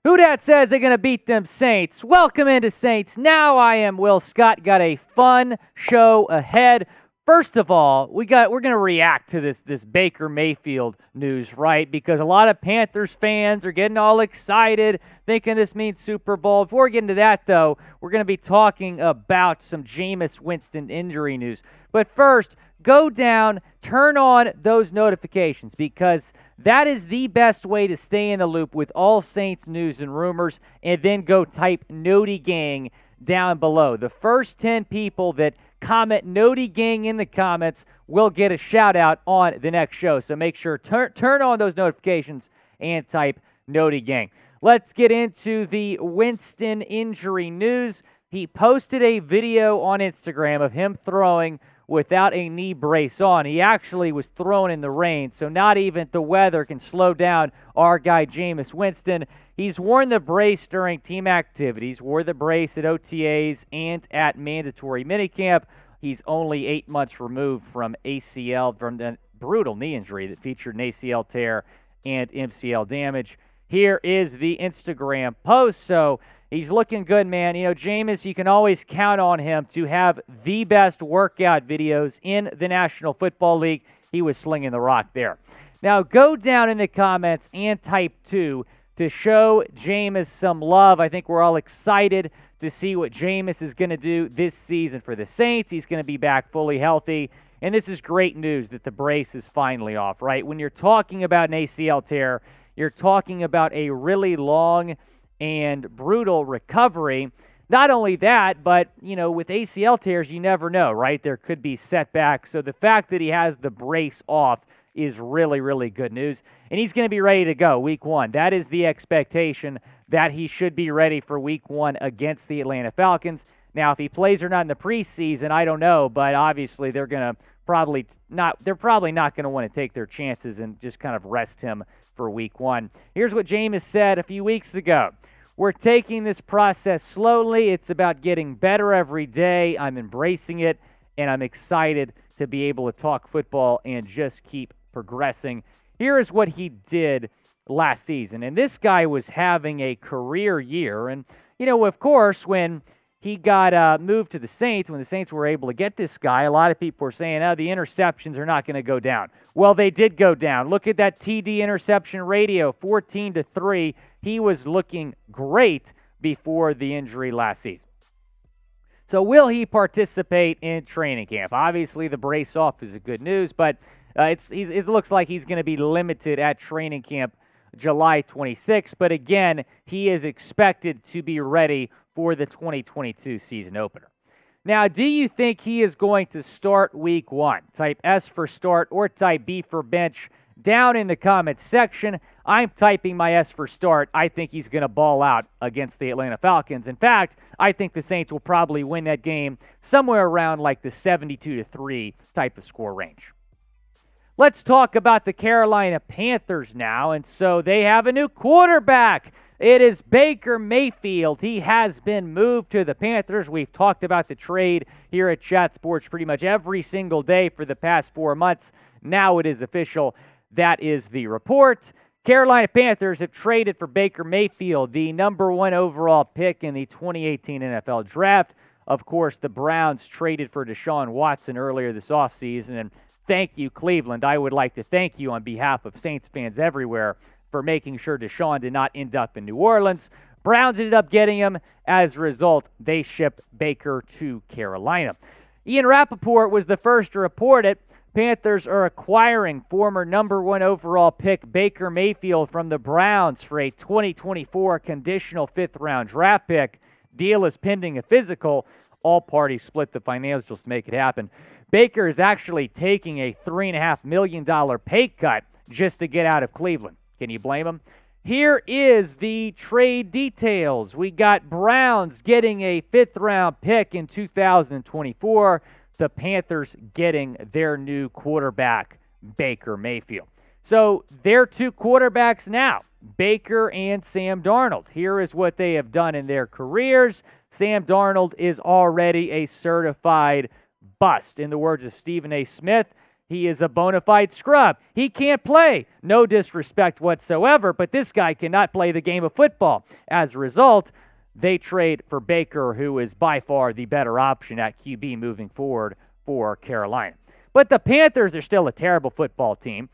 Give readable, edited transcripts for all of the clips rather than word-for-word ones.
Who dat says they're going to beat them Saints? Welcome into Saints. Now I am Will Scott. Got a fun show ahead. First of all, we're going to react to this Baker Mayfield news, right? Because a lot of Panthers fans are getting all excited, thinking this means Super Bowl. Before we get into that, though, we're going to be talking about some Jameis Winston injury news. But first, go down, turn on those notifications, because that is the best way to stay in the loop with all Saints news and rumors, and then go type Noti Gang down below. The first 10 people that comment Noti Gang in the comments will get a shout out on the next show. So make sure turn on those notifications and type Noti Gang. Let's get into the Winston injury news. He posted a video on Instagram of him throwing without a knee brace on. He actually was throwing in the rain, so not even the weather can slow down our guy Jameis Winston. He's worn the brace during team activities, wore the brace at OTAs and at mandatory minicamp. He's only 8 months removed from ACL, from the brutal knee injury that featured an ACL tear and MCL damage. Here is the Instagram post. So he's looking good, man. You know, Jameis, you can always count on him to have the best workout videos in the National Football League. He was slinging the rock there. Now, go down in the comments and type 2 to show Jameis some love. I think we're all excited to see what Jameis is going to do this season for the Saints. He's going to be back fully healthy. And this is great news that the brace is finally off, right? When you're talking about an ACL tear, you're talking about a really long and brutal recovery. Not only that, but, you know, with ACL tears, you never know, right? There could be setbacks. So the fact that he has the brace off is really, really good news. And he's going to be ready to go week 1. That is the expectation, that he should be ready for week 1 against the Atlanta Falcons. Now, if he plays or not in the preseason, I don't know, but obviously they're probably not going to want to take their chances and just kind of rest him for week 1. Here's what Jameis said a few weeks ago. We're taking this process slowly. It's about getting better every day. I'm embracing it, and I'm excited to be able to talk football and just keep progressing. Here is what he did last season. And this guy was having a career year. And, you know, of course, when he got moved to the Saints, when the Saints were able to get this guy, a lot of people were saying, oh, the interceptions are not going to go down. Well, they did go down. Look at that TD interception ratio, 14-3. He was looking great before the injury last season. So will he participate in training camp? Obviously, the brace off is a good news, but it looks like he's going to be limited at training camp July 26th. But again, he is expected to be ready for the 2022 season opener. Now, do you think he is going to start week 1? Type S for start or type B for bench down in the comments section. I'm typing my S for start. I think he's going to ball out against the Atlanta Falcons. In fact, I think the Saints will probably win that game somewhere around like the 72-3 type of score range. Let's talk about the Carolina Panthers now. And so they have a new quarterback. It is Baker Mayfield. He has been moved to the Panthers. We've talked about the trade here at Chat Sports pretty much every single day for the past 4 months. Now it is official. That is the report. Carolina Panthers have traded for Baker Mayfield, the number 1 overall pick in the 2018 NFL Draft. Of course, the Browns traded for Deshaun Watson earlier this offseason. And thank you, Cleveland. I would like to thank you on behalf of Saints fans everywhere for making sure Deshaun did not end up in New Orleans. Browns ended up getting him. As a result, they shipped Baker to Carolina. Ian Rappaport was the first to report it. Panthers are acquiring former number 1 overall pick Baker Mayfield from the Browns for a 2024 conditional 5th-round draft pick. Deal is pending a physical. All parties split the financials to make it happen. Baker is actually taking a $3.5 million pay cut just to get out of Cleveland. Can you blame him? Here is the trade details. We got Browns getting a 5th-round pick in 2024. The Panthers getting their new quarterback, Baker Mayfield. So they're 2 quarterbacks now, Baker and Sam Darnold. Here is what they have done in their careers. Sam Darnold is already a certified bust. In the words of Stephen A. Smith, He is a bona fide scrub. He can't play. No disrespect whatsoever, but this guy cannot play the game of football. As a result, they trade for Baker, who is by far the better option at QB moving forward for Carolina. But the Panthers are still a terrible football team.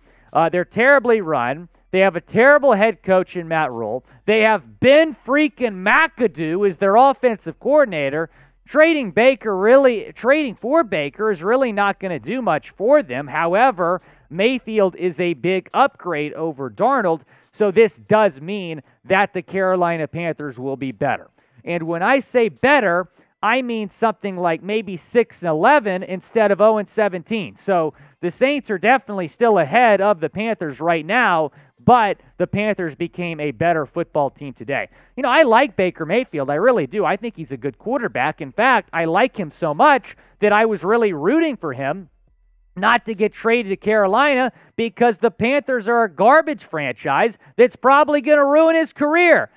They're terribly run. They have a terrible head coach in Matt Rule. They have Ben freaking McAdoo as their offensive coordinator. Trading for Baker is really not going to do much for them. However, Mayfield is a big upgrade over Darnold, so this does mean that the Carolina Panthers will be better. And when I say better, I mean something like maybe 6-11 instead of 0-17. So the Saints are definitely still ahead of the Panthers right now, but the Panthers became a better football team today. You know, I like Baker Mayfield. I really do. I think he's a good quarterback. In fact, I like him so much that I was really rooting for him not to get traded to Carolina because the Panthers are a garbage franchise that's probably going to ruin his career.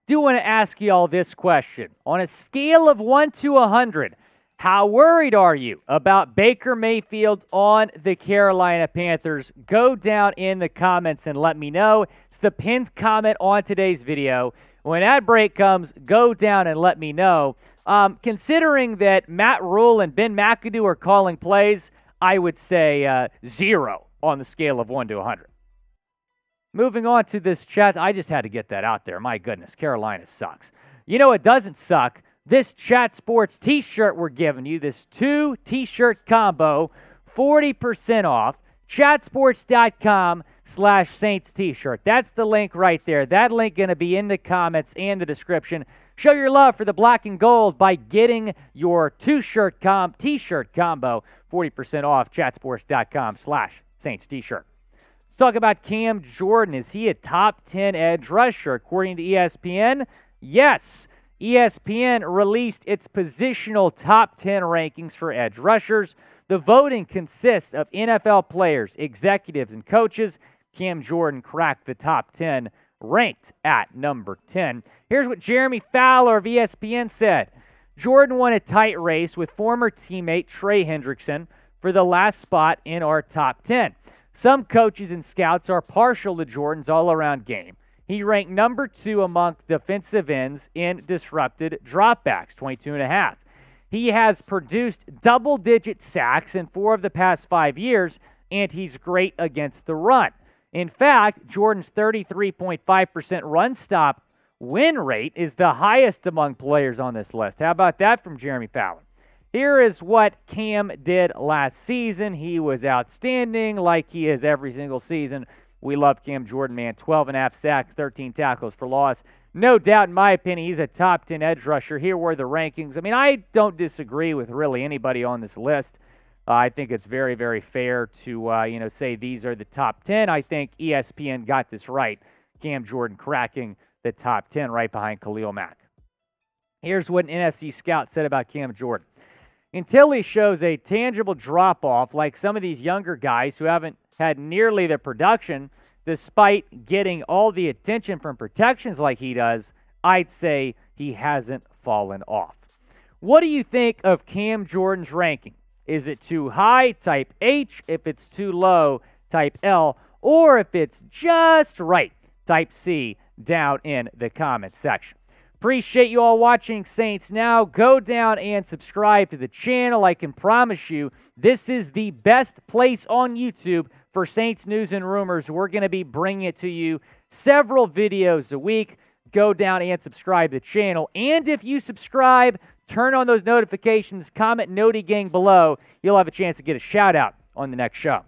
Do want to ask you all this question. On a scale of 1 to 100, how worried are you about Baker Mayfield on the Carolina Panthers? Go down in the comments and let me know. It's the pinned comment on today's video. When ad break comes, go down and let me know. Considering that Matt Rule and Ben McAdoo are calling plays, I would say 0 on the scale of 1 to 100. Moving on to this chat, I just had to get that out there. My goodness, Carolina sucks. You know, it doesn't suck. This Chat Sports t-shirt we're giving you, this 2 t-shirt combo, 40% off, chatsports.com/Saints t-shirt. That's the link right there. That link going to be in the comments and the description. Show your love for the black and gold by getting your t-shirt combo, 40% off, chatsports.com/Saints t-shirt. Let's talk about Cam Jordan. Is he a top 10 edge rusher? According to ESPN, yes. ESPN released its positional top 10 rankings for edge rushers. The voting consists of NFL players, executives, and coaches. Cam Jordan cracked the top 10, ranked at number 10. Here's what Jeremy Fowler of ESPN said. Jordan won a tight race with former teammate Trey Hendrickson for the last spot in our top 10. Some coaches and scouts are partial to Jordan's all-around game. He ranked number 2 among defensive ends in disrupted dropbacks, 22.5. He has produced double-digit sacks in 4 of the past 5 years, and he's great against the run. In fact, Jordan's 33.5% run stop win rate is the highest among players on this list. How about that from Jeremy Fowler? Here is what Cam did last season. He was outstanding like he is every single season. We love Cam Jordan, man. 12.5 sacks, 13 tackles for loss. No doubt, in my opinion, he's a top 10 edge rusher. Here were the rankings. I mean, I don't disagree with really anybody on this list. I think it's very, very fair to, say these are the top 10. I think ESPN got this right. Cam Jordan cracking the top 10 right behind Khalil Mack. Here's what an NFC scout said about Cam Jordan. Until he shows a tangible drop-off like some of these younger guys who haven't had nearly the production despite getting all the attention from protections like he does, I'd say he hasn't fallen off. What do you think of Cam Jordan's ranking? Is it too high, type H? If it's too low, type L. Or if it's just right, type C down in the comments section. Appreciate you all watching Saints Now. Go down and subscribe to the channel. I can promise you this is the best place on YouTube for Saints news and rumors. We're going to be bringing it to you several videos a week. Go down and subscribe to the channel. And if you subscribe, turn on those notifications, comment Noti Gang below. You'll have a chance to get a shout out on the next show.